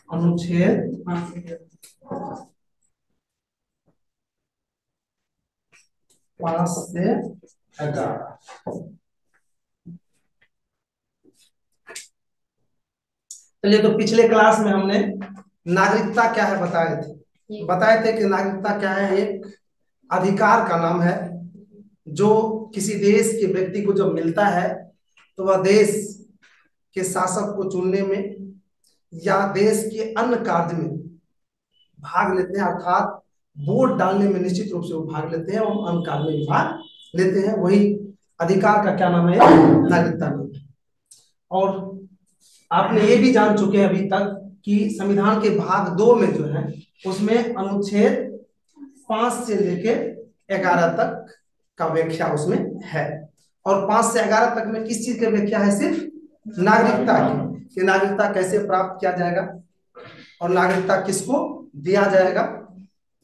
अनुच्छेद 5 से 11। चलिए, तो पिछले क्लास में हमने नागरिकता क्या है बताए थे कि नागरिकता क्या है। एक अधिकार का नाम है जो किसी देश के व्यक्ति को जब मिलता है तो वह देश के शासक को चुनने में या देश के अन्य कार्य में भाग लेते हैं, अर्थात वोट डालने में निश्चित रूप से वो भाग लेते हैं और अन्य कार्य में भी भाग लेते हैं। वही अधिकार का क्या नाम है? नागरिकता नाम है। और आपने ये भी जान चुके हैं अभी तक कि संविधान के भाग 2 में जो है उसमें अनुच्छेद 5 से लेके 11 तक का व्याख्या उसमें है। और 5 से 11 तक में किस चीज की व्याख्या है? सिर्फ नागरिकता की, कि नागरिकता कैसे प्राप्त किया जाएगा और नागरिकता किसको दिया जाएगा,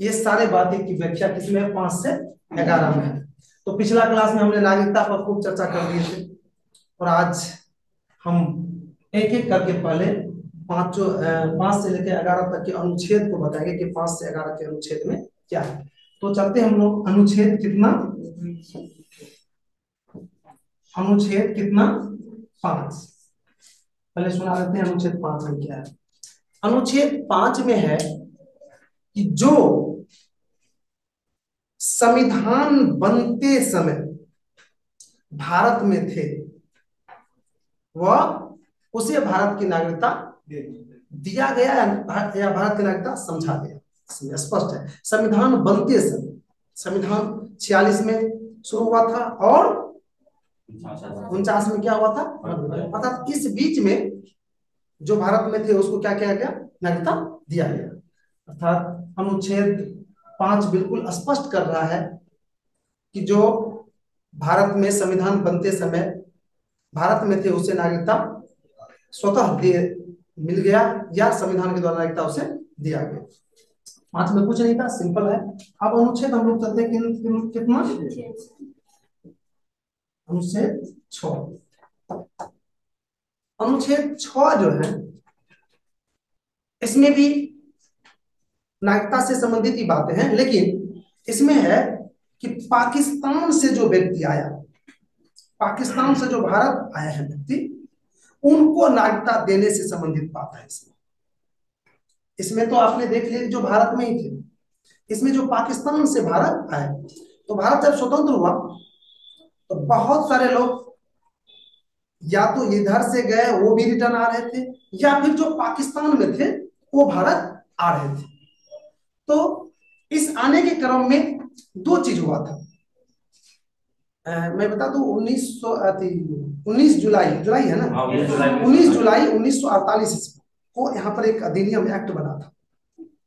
ये सारे बातें की व्याख्या किसमें? 5 से 11 में है। तो पिछला क्लास में हमने नागरिकता पर खूब चर्चा कर दी थी और आज हम एक एक करके पहले 5 से लेकर 11 तक के अनुच्छेद को बताएंगे कि 5 से 11 के अनुच्छेद में क्या है। तो चलते हम लोग अनुच्छेद कितना? अनुच्छेद कितना? 5। पहले सुना देते हैं अनुच्छेद 5 में क्या है। अनुच्छेद 5 में है कि जो संविधान बनते समय भारत में थे वह उसे भारत की नागरिकता दिया गया या भारत की नागरिकता समझा गया। इसमें स्पष्ट है संविधान बनते समय, संविधान 46 में शुरू हुआ था और 49 में क्या हुआ था? अर्थात इस बीच में जो भारत में थे उसको क्या किया गया? नागरिकता दिया गया। अर्थात अनुच्छेद 5 बिल्कुल स्पष्ट कर रहा है कि जो भारत में संविधान बनते समय भारत में थे उसे नागरिकता स्वतः दे मिल गया या संविधान के द्वारा नागरिकता उसे दिया गया। 5 में कुछ नहीं था, सिंपल है। अब अनुच्छेद हम लोग चलते हैं कितना? अनुच्छेद 6। अनुच्छेद 6 जो है इसमें भी नागरिकता से संबंधित ही बातें हैं, लेकिन इसमें है कि पाकिस्तान से जो व्यक्ति आया, पाकिस्तान से जो भारत आया है व्यक्ति, उनको नागरिकता देने से संबंधित बात है। इसमें तो आपने देख लिया जो भारत में ही थे, इसमें जो पाकिस्तान से भारत आए, तो भारत जब स्वतंत्र हुआ तो बहुत सारे लोग या तो इधर से गए वो भी रिटर्न आ रहे थे, या फिर जो पाकिस्तान में थे वो भारत आ रहे थे। तो इस आने के क्रम में 2 चीज हुआ था। मैं बता दूं 19 जुलाई है ना, 19 जुलाई 1948 को यहाँ पर एक अधिनियम एक्ट बना था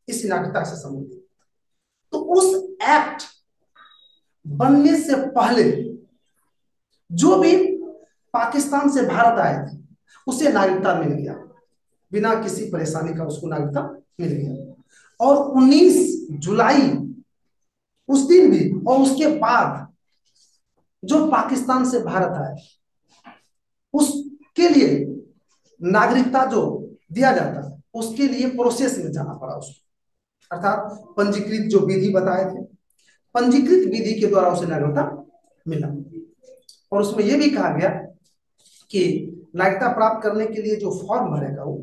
इस नागरिकता से संबंधित। तो उस एक्ट बनने से पहले जो भी पाकिस्तान से भारत आए थे उसे नागरिकता मिल गया, बिना किसी परेशानी का उसको नागरिकता मिल गया। और 19 जुलाई उस दिन भी और उसके बाद जो पाकिस्तान से भारत आए उसके लिए नागरिकता जो दिया जाता है उसके लिए प्रोसेस में जाना पड़ा उसको, अर्थात पंजीकृत जो विधि बताए थे, पंजीकृत विधि के द्वारा उसे नागरिकता मिला। और उसमें यह भी कहा गया कि नागरिकता प्राप्त करने के लिए जो फॉर्म भरेगा वो,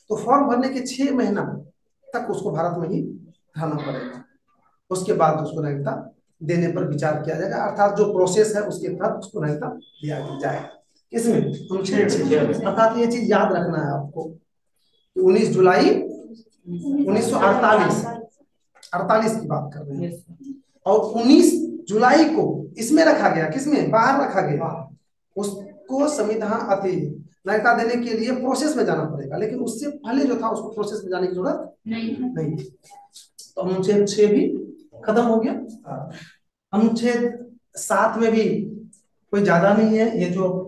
तो फॉर्म भरने के 6 महीना तक उसको भारत में ही रहना पड़ेगा, उसके बाद उसको नागरिकता देने पर विचार किया जाएगा, अर्थात जो प्रोसेस है उसके तहत उसको नागरिकता दिया जाएगा। इसमें अर्थात ये चीज याद रखना है आपको, 19 जुलाई 1948 की बात कर रहे हैं, और 19 जुलाई को इसमें रखा गया, किसमें? बाहर रखा गया। उसको संविधान नागरिकता देने के लिए प्रोसेस में जाना पड़ेगा, लेकिन उससे पहले जो था उसको प्रोसेस में जाने की जरूरत नहीं थी। तो अनुच्छेद 6 भी खत्म हो गया। अनुच्छेद 7 में भी कोई ज्यादा नहीं है, ये जो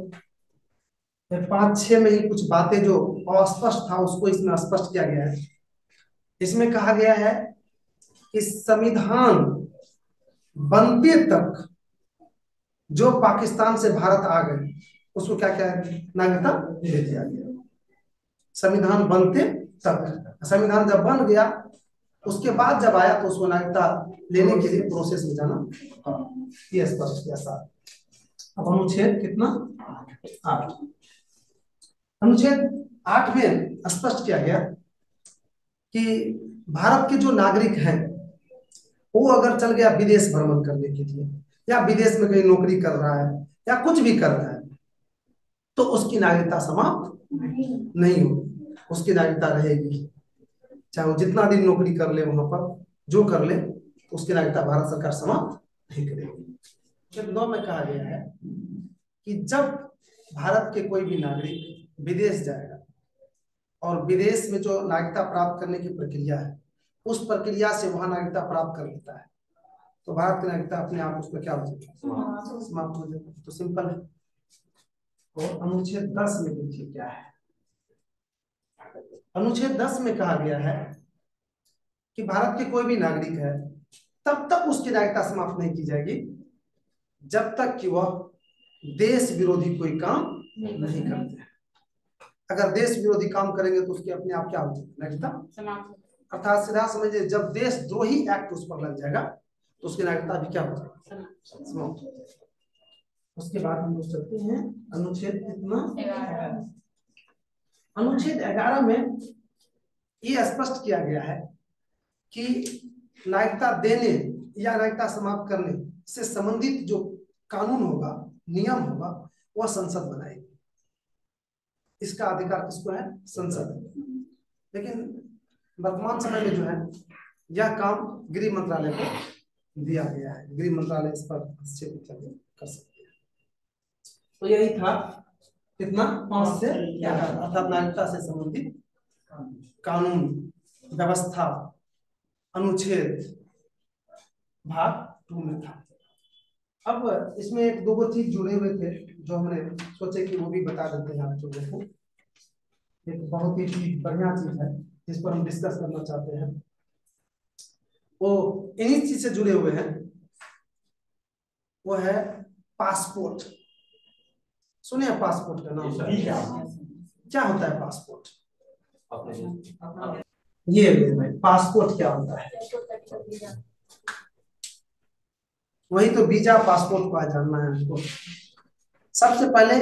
5-6 में ही कुछ बातें जो अस्पष्ट था उसको इसमें स्पष्ट किया गया है। इसमें कहा गया है कि संविधान बनते तक जो पाकिस्तान से भारत आ गए उसको क्या क्या नागरिकता दे दिया गया। संविधान बनते तक। संविधान जब बन गया उसके बाद जब आया तो उसको नागरिकता लेने के लिए प्रोसेस में जाना, ये स्पष्ट किया साथ। अब अनुच्छेद कितना 8, अनुच्छेद 8 में स्पष्ट किया गया कि भारत के जो नागरिक हैं वो अगर चल गया विदेश भ्रमण करने के लिए या विदेश में कहीं नौकरी कर रहा है या कुछ भी कर रहा है तो उसकी नागरिकता समाप्त नहीं होगी, उसकी नागरिकता रहेगी। चाहे वो जितना दिन नौकरी कर ले वहां पर जो कर ले तो उसकी नागरिकता भारत सरकार समाप्त नहीं करेगी। अनुच्छेद 9 में कहा गया है कि जब भारत के कोई भी नागरिक विदेश जाएगा और विदेश में जो नागरिकता प्राप्त करने की प्रक्रिया है उस प्रक्रिया से वहां नागरिकता प्राप्त कर लेता है तो भारत की नागरिकता अपने आप उसमें क्या हो जाएगी, समाप्त हो जाएगी। तो सिंपल है। और अनुच्छेद 10 में देखिए क्या है। अनुच्छेद 10 में कहा गया है कि भारत के कोई भी नागरिक है तब तक उसकी नागरिकता समाप्त नहीं की जाएगी जब तक कि वह देश विरोधी कोई काम नहीं करते हैं। अगर देश विरोधी काम करेंगे तो उसकी अपने आप क्या हो जाएगी, नागरिकता। अर्थात सीधा समझिए जब देशद्रोही एक्ट उस पर लग जाएगा तो उसकी नागरिकता भी क्या हो जाएगी, समाप्त हो जाएगी। उसके बाद हम लोग चलते हैं अनुच्छेद कितना 11। अनुच्छेद 11 में ये स्पष्ट किया गया है कि नागरिकता देने या नागरिकता समाप्त करने से संबंधित जो कानून होगा, नियम होगा, वह संसद बनाएगी। इसका अधिकार किसको है, संसद। लेकिन वर्तमान समय में जो है यह काम गृह मंत्रालय को दिया गया है, गृह मंत्रालय इस पर हस्तक्षेप कर सकते हैं। तो यही था कितना 5 से 11 अर्थात नागरिकता से संबंधित कानून व्यवस्था अनुच्छेद भाग 2 में था। अब इसमें एक दो चीज जुड़े हुए थे जो हमने सोचे कि वो भी बता देते हैं आप लोगों को। एक बहुत ही बढ़िया चीज है जिस पर हम डिस्कस करना चाहते हैं, वो इन्हीं चीज से जुड़े हुए हैं। वो है पासपोर्ट। सुने पासपोर्ट का नाम? क्या होता है पासपोर्ट? ये पासपोर्ट क्या होता है? वही तो वीजा पासपोर्ट को जानना है हमको। सबसे पहले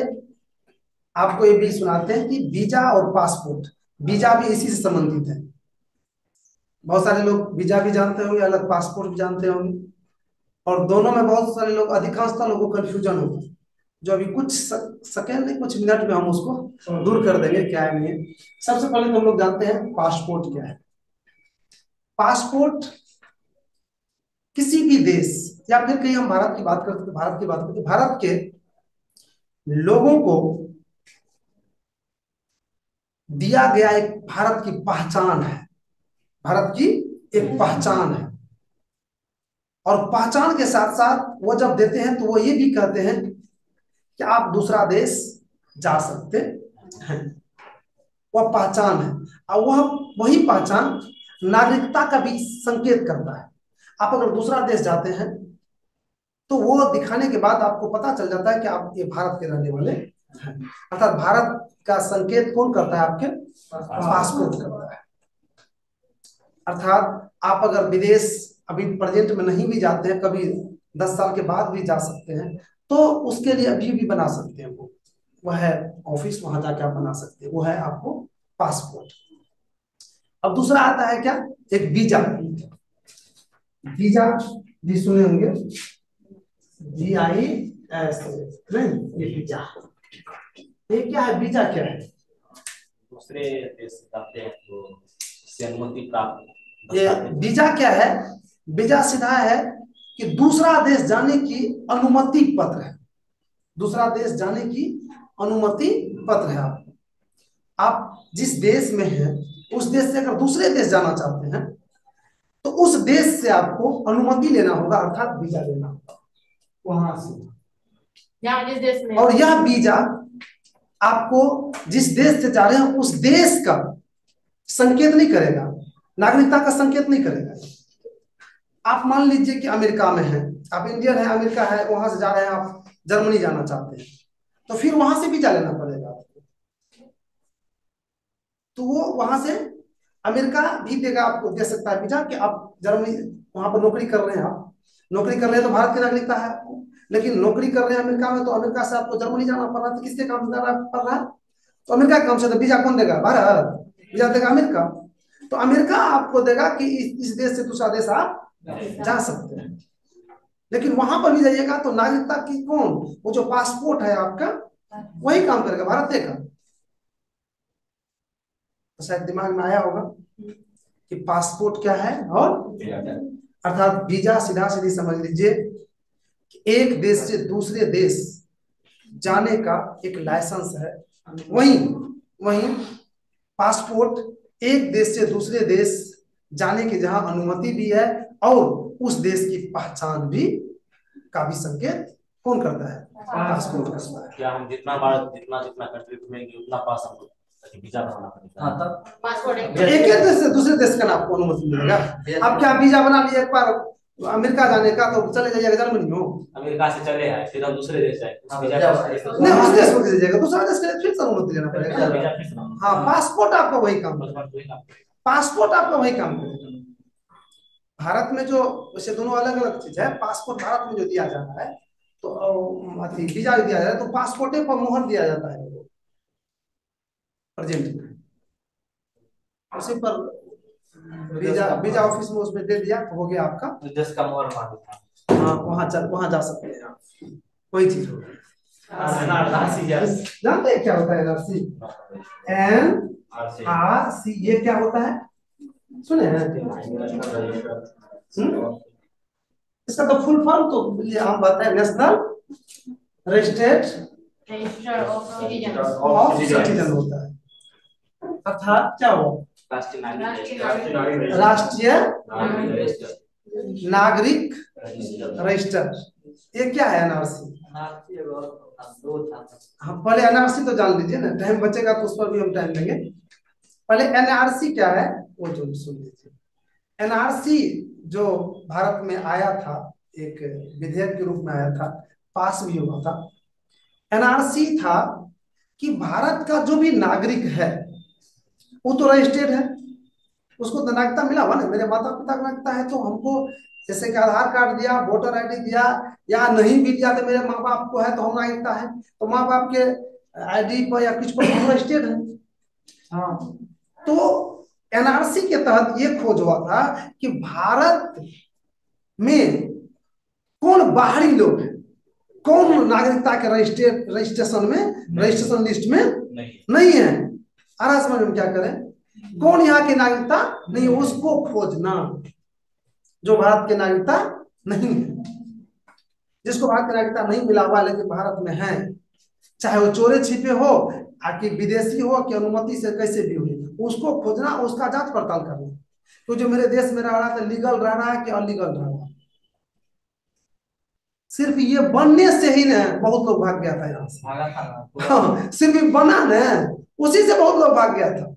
आपको ये भी सुनाते हैं कि वीजा और पासपोर्ट, वीजा भी इसी से संबंधित है। बहुत सारे लोग वीजा भी जानते होंगे, अलग पासपोर्ट भी जानते होंगे, और दोनों में बहुत सारे लोग, अधिकांशतः लोगों को कंफ्यूजन होगा, जो अभी कुछ सेकंड नहीं कुछ मिनट में हम उसको दूर कर देंगे क्या है नहीं। सबसे पहले तो हम लोग जानते हैं पासपोर्ट क्या है। पासपोर्ट किसी भी देश या फिर कहीं हम भारत की बात करते हैं, भारत की बात करते हैं, भारत के लोगों को दिया गया एक भारत की पहचान है, भारत की एक पहचान है। और पहचान के साथ साथ वो जब देते हैं तो वो ये भी कहते हैं कि आप दूसरा देश जा सकते हैं। वह पहचान है और वह वही पहचान नागरिकता का भी संकेत करता है। आप अगर दूसरा देश जाते हैं तो वो दिखाने के बाद आपको पता चल जाता है कि आप ये भारत के रहने वाले हैं। अर्थात भारत का संकेत कौन करता है? आपके पासपोर्ट करता है। अर्थात आप अगर विदेश अभी प्रेजेंट में नहीं भी जाते हैं, कभी 10 साल के बाद भी जा सकते हैं, तो उसके लिए अभी भी बना सकते हैं। वो है ऑफिस, वहां जाके आप बना सकते हैं, वो है आपको पासपोर्ट। अब दूसरा आता है क्या? एक वीजा। वीजा भी सुने होंगे, VIS नहीं, ये वीजा। ये क्या है? वीजा क्या है? दूसरे देश जाते हैं तो उससे अनुमति प्राप्त। ये वीजा क्या है? वीजा सीधा है कि दूसरा देश जाने की अनुमति पत्र है। दूसरा देश जाने की अनुमति पत्र है। आप जिस देश में हैं उस देश से अगर दूसरे देश जाना चाहते हैं तो उस देश से आपको अनुमति लेना होगा, अर्थात वीजा लेना होगा वहां से। जिस देश में, और यह वीजा आपको जिस देश से जा रहे हैं उस देश का संकेत नहीं करेगा, नागरिकता का संकेत नहीं करेगा। आप मान लीजिए कि अमेरिका में हैं, आप इंडियन है, अमेरिका है, वहां से जा रहे हैं, आप जर्मनी जाना चाहते हैं, तो फिर वहां से वीजा लेना पड़ेगा आपको। तो वो वहां से अमेरिका भी देगा, आपको दे सकता है वीजा कि आप जर्मनी वहां पर नौकरी कर रहे हैं, आप नौकरी कर रहे हैं तो भारत की नागरिकता है आपको, लेकिन नौकरी कर रहे हैं अमेरिका में तो अमेरिका से आपको जर्मनी जाना पड़ रहा है, तो किसके काम से जाना पड़ रहा है? तो अमेरिका के काम से। तो वीजा कौन देगा? भारत। वीजा देगा अमेरिका। तो अमेरिका आपको देगा कि इस देश से दूसरा देश आप जा सकते हैं, लेकिन वहां पर भी जाइएगा तो नागरिकता की कौन, वो जो पासपोर्ट है आपका वही काम करेगा, भारत देगा। तो शायद दिमाग में आया होगा कि पासपोर्ट क्या है और अर्थात वीजा सीधा सीधी समझ लीजिए कि एक देश से दूसरे देश जाने का एक लाइसेंस है। वहीं वहीं पासपोर्ट एक देश से दूसरे देश जाने की जहां अनुमति भी है और उस देश की पहचान भी का भी संकेत कौन करता है? पासपोर्ट करता है। क्या हम जितना बार जितना जितना कंट्री घूमेंगे उतना पास हमको वीजा बनाना पड़ेगा? हाँ, तब पासपोर्ट एक देश से दूसरे देश का आपको अनुमति मिलेगा। अब क्या वीजा बना लिया एक बार अमेरिका जाने का तो चले जाइएगा जर्मनी हो, अमेरिका से चले आए फिर हम दूसरे देश जाए नहीं उस देश को कैसे जाएगा? दूसरा देश के लिए फिर से अनुमति लेना पड़ेगा। हाँ, पासपोर्ट आपका वही काम करेगा, पासपोर्ट आपका वही काम करेगा। भारत में जो वैसे दोनों अलग अलग चीज है, पासपोर्ट भारत में जो दिया जाता है तो वीजा दिया जाता है तो पासपोर्ट पर मुहर दिया जाता है प्रेजेंट में, उसी पर वीजा वीजा ऑफिस में उसमें दे दिया तो हो गया आपका देश का मोहर मार देता। हाँ, वहां जा सकते हैं आप, कोई चीज हो। जानते हैं क्या होता है एनआरसी? NRC ये क्या होता है सुने हैं? इसका तो फुल फॉर्म तो हम बात है नेशनल रजिस्टर ऑफ सिटीजन होता है, अर्थात क्या हो? राष्ट्रीय नागरिक रजिस्टर। ये क्या है एनआरसी? हाँ, पहले एनआरसी तो जान लीजिए ना, टाइम बचेगा तो उस पर भी हम टाइम देंगे। पहले एनआरसी क्या है वो जो सुन लीजिए। एनआरसी जो भारत में आया था, एक विधेयक के रूप में आया था, पास भी हुआ था। एनआरसी था कि भारत का जो भी नागरिक है वो तो रजिस्टर्ड है, उसको तो नागरिकता मिला हुआ ना, मेरे माता पिता को नागरिकता है तो हमको जैसे कि आधार कार्ड दिया, वोटर आईडी दिया, या नहीं भी दिया तो मेरे माँ बाप को है तो हम नागरिकता है, तो माँ बाप के आईडी पर या कुछ पर हम रजिस्टर्ड है। हाँ, तो एनआरसी के तहत ये खोज हुआ था कि भारत में कौन बाहरी लोग है, कौन नागरिकता के रजिस्ट्रेशन लिस्ट में नहीं है। आरा समझ में क्या करें, कौन यहाँ की नागरिकता नहीं, उसको खोजना जो भारत की नागरिकता नहीं है, जिसको भारत की नागरिकता नहीं मिला हुआ लेकिन भारत में है, चाहे वो चोरे छिपे हो कि विदेशी हो कि अनुमति से कैसे भी हो, उसको खोजना, उसका जांच पड़ताल करना। तो जो मेरे देश में रह रहा था लीगल रह रहा है कि अनलीगल रह रहा है, सिर्फ ये बनने से ही ना बहुत लोग भाग गया था यहाँ से। हाँ, सिर्फ बना ना, उसी से बहुत लोग भाग गया था।